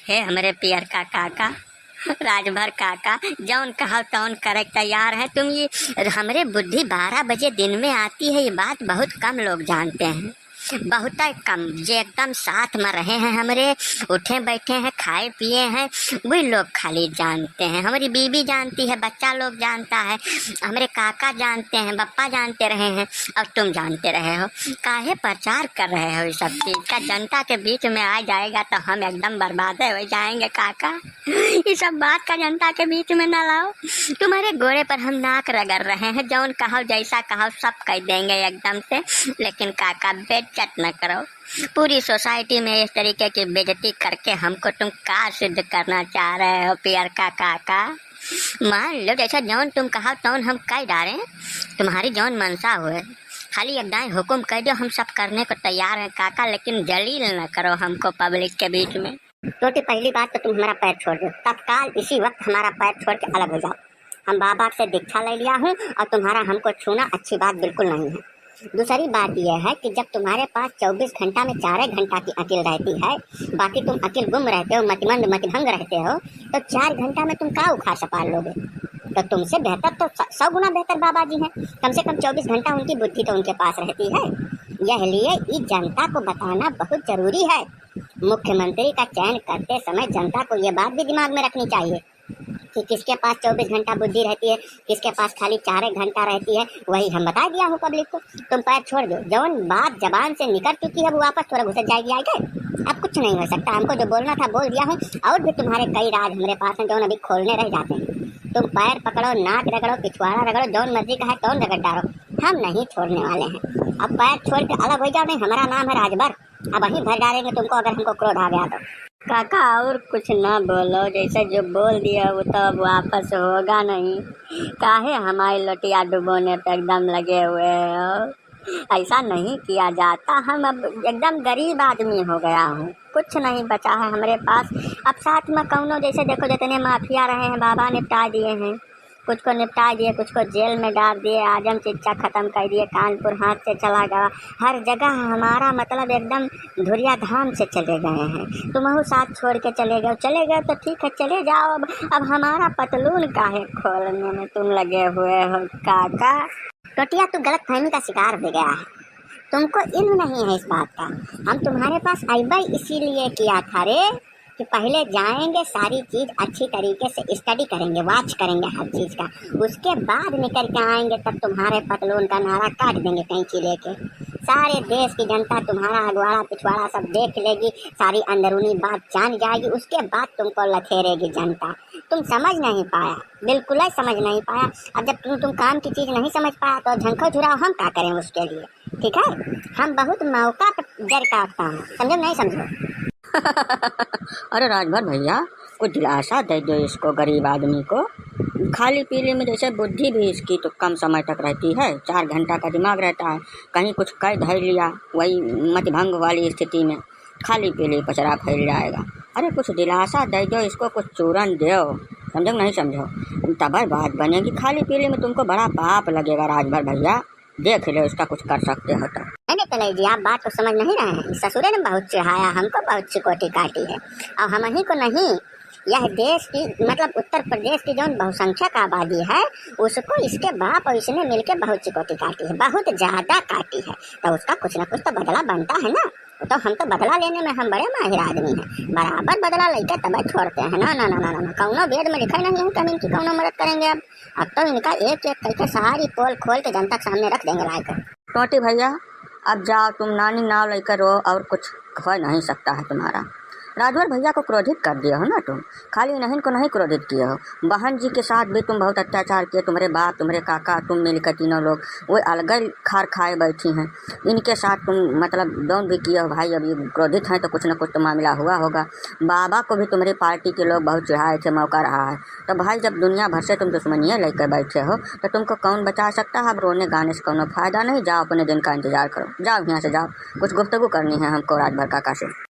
हे हमरे पियर का काका, राजभर काका, जौन कहा तौन करे तैयार है तुम। ये हमरे बुद्धि 12 बजे दिन में आती है, ये बात बहुत कम लोग जानते हैं, बहुत कम। जो एकदम साथ में रहे हैं हमरे, उठे बैठे हैं, खाए पिए हैं, वही लोग खाली जानते हैं। हमारी बीबी जानती है, बच्चा लोग जानता है, हमारे काका जानते हैं, पप्पा जानते रहे हैं, और तुम जानते रहे हो। काहे प्रचार कर रहे हो इस सब चीज का? जनता के बीच में आ जाएगा तो हम एकदम बर्बाद हो जाएंगे काका। ये सब बात का जनता के बीच में न लाओ। तुम्हारे घोड़े पर हम नाक रगड़ रहे हैं, जौन कहो जैसा कहो सब कह देंगे एकदम से। लेकिन काका बेइज्जत न करो। पूरी सोसाइटी में इस तरीके की बेइज्जती करके हमको तुम का सिद्ध करना चाह रहे हो पियर का काका? मान लो जैसा जौन तुम कहा तौन हम कह डालें, तुम्हारी जौन मनसा हुए, खाली एक दाएं हुक्म कह दो, हम सब करने को तैयार हैं काका। लेकिन जलील न करो हमको पब्लिक के बीच में। छोटी पहली बात तो तुम हमारा पैर छोड़ दो, तत्काल इसी वक्त हमारा पैर छोड़ के अलग हो जाओ। हम बाबा से दीक्षा ले लिया हूँ और तुम्हारा हमको छूना अच्छी बात बिल्कुल नहीं है। दूसरी बात यह है कि जब तुम्हारे पास 24 घंटा में 4 घंटा की अकिल रहती है, बाकी तुम अकिल गुम रहते हो, मतिमंद मतिभंग रहते हो, तो 4 घंटा में तुम क्या उखाड़ सपार लोगे? तो तुमसे बेहतर तो 100 गुना बेहतर बाबा जी हैं। कम से कम 24 घंटा उनकी बुद्धि तो उनके पास रहती है। यह लिए इस जनता को बताना बहुत जरूरी है। मुख्यमंत्री का चयन करते समय जनता को ये बात भी दिमाग में रखनी चाहिए कि किसके पास 24 घंटा बुद्धि रहती है, किसके पास खाली 4 घंटा रहती है। वही हम बता दिया हूँ पब्लिक को। तुम पैर छोड़ दो, जौन बात जबान से निकल चुकी है वो वापस थोड़ा घुस जाएगी आगे। अब कुछ नहीं हो सकता। हमको जो बोलना था बोल दिया हूँ, और भी तुम्हारे कई राज हमारे पास हैं जौन अभी खोलने रह जाते हैं। तुम पैर पकड़ो, नाक रगड़ो, पिछवाड़ा रगड़ो, जौन मर्जी का है तौन रगड़ डालो, हम नहीं छोड़ने वाले हैं। अब पैर छोड़ के अलग हो जाओ, नहीं हमारा नाम है राजभर। अब वहीं भर डालेंगे तुमको अगर हमको क्रोध आ गया तो। काका और कुछ ना बोलो, जैसे जो बोल दिया वो तो अब वापस होगा नहीं। काहे हमारी लोटिया डुबोने पे एकदम लगे हुए हो? ऐसा नहीं किया जाता। हम अब एकदम गरीब आदमी हो गया हूँ, कुछ नहीं बचा है हमारे पास। अब साथ में कौनो जैसे देखो जितने माफिया रहे हैं बाबा निपटा दिए हैं, कुछ को निपटा दिए, कुछ को जेल में डाल दिए, आजम चिच्चा ख़त्म कर दिए, कानपुर हाथ से चला गया। हर जगह हमारा मतलब एकदम धुरिया धाम से चले गए हैं। तुम साथ छोड़ के चले गए तो ठीक है, चले जाओ। अब हमारा पतलून काहे खोलने में तुम लगे हुए हो काका? टोटिया तू गलत फहमी का शिकार हो गया है, तुमको इल्म नहीं है इस बात का। हम तुम्हारे पास आईबा इसीलिए किया था रे कि पहले जाएंगे, सारी चीज़ अच्छी तरीके से स्टडी करेंगे, वॉच करेंगे हर चीज़ का, उसके बाद निकल के आएंगे, तब तुम्हारे पतलून का नारा काट देंगे कैंची लेके। सारे देश की जनता तुम्हारा अगवाड़ा पिछवाड़ा सब देख लेगी, सारी अंदरूनी बात जान जाएगी, उसके बाद तुमको लथेरेगी जनता। तुम समझ नहीं पाया, बिल्कुल ही समझ नहीं पाया। अब जब तुम काम की चीज़ नहीं समझ पाया तो झंखो झुराओ हम क्या करें उसके लिए? ठीक है, हम बहुत मौका पर जर काटता हूँ, समझो नहीं समझो? अरे राजभर भैया कुछ दिलासा दे दो इसको, गरीब आदमी को। खाली पीली में जैसे बुद्धि भी इसकी तो कम समय तक रहती है, 4 घंटा का दिमाग रहता है, कहीं कुछ कह धर लिया वही मतिभंग वाली स्थिति में खाली पीली पचरा फैल जाएगा। अरे कुछ दिलासा दे दो इसको, कुछ चूरन दो, समझो नहीं समझो? तब बात बनेगी। खाली पीली में तुमको बड़ा पाप लगेगा राजभर भैया, देख लो इसका कुछ कर सकते हो तो। नहीं तले जी, आप बात को समझ नहीं रहे हैं। ससुरे ने बहुत चिढ़ाया हमको, बहुत चिकोटी काटी है, और हम ही को नहीं, यह देश की मतलब उत्तर प्रदेश की जो बहुसंख्यक आबादी है उसको इसके बाप और इसने मिलकर बहुत चिकोटी काटी है, बहुत ज़्यादा काटी है। तो उसका कुछ ना कुछ तो बदला बनता है ना। तो हम तो बदला लेने में हम बड़े माहिर आदमी हैं, बराबर बदला लेकर तब छोड़ते हैं। ना ना ना ना ना, कौनो वेद में लिखा नहीं है कि हम इनकी कौनो मदद करेंगे। अब तो इनका एक एक करके सारी पोल खोल के जनता के सामने रख देंगे लाकर। टोटी भैया अब जाओ, तुम नानी नाव लेकर रो, और कुछ हो नहीं सकता है तुम्हारा। राजभर भैया को क्रोधित कर दिए हो ना तुम, खाली इन्हीं को नहीं क्रोधित किए हो, बहन जी के साथ भी तुम बहुत अत्याचार किए। तुम्हारे बाप, तुम्हारे काका, तुम मिलकर तीनों लोग वो अलग खार खाए बैठी हैं। इनके साथ तुम मतलब डोन भी किए हो भाई। अब ये क्रोधित हैं तो कुछ ना कुछ तो मामला हुआ होगा। बाबा को भी तुम्हारी पार्टी के लोग बहुत चिढ़ाए थे, मौका रहा है। तो भाई जब दुनिया भर से तुम दुश्मनियाँ लेकर बैठे हो तो तुमको कौन बचा सकता है? अब रोने गाने से कोनो फायदा नहीं, जाओ अपने दिन का इंतजार करो, जाओ यहाँ से जाओ, कुछ गुफ्तगू करनी है हमको राजभर काका से।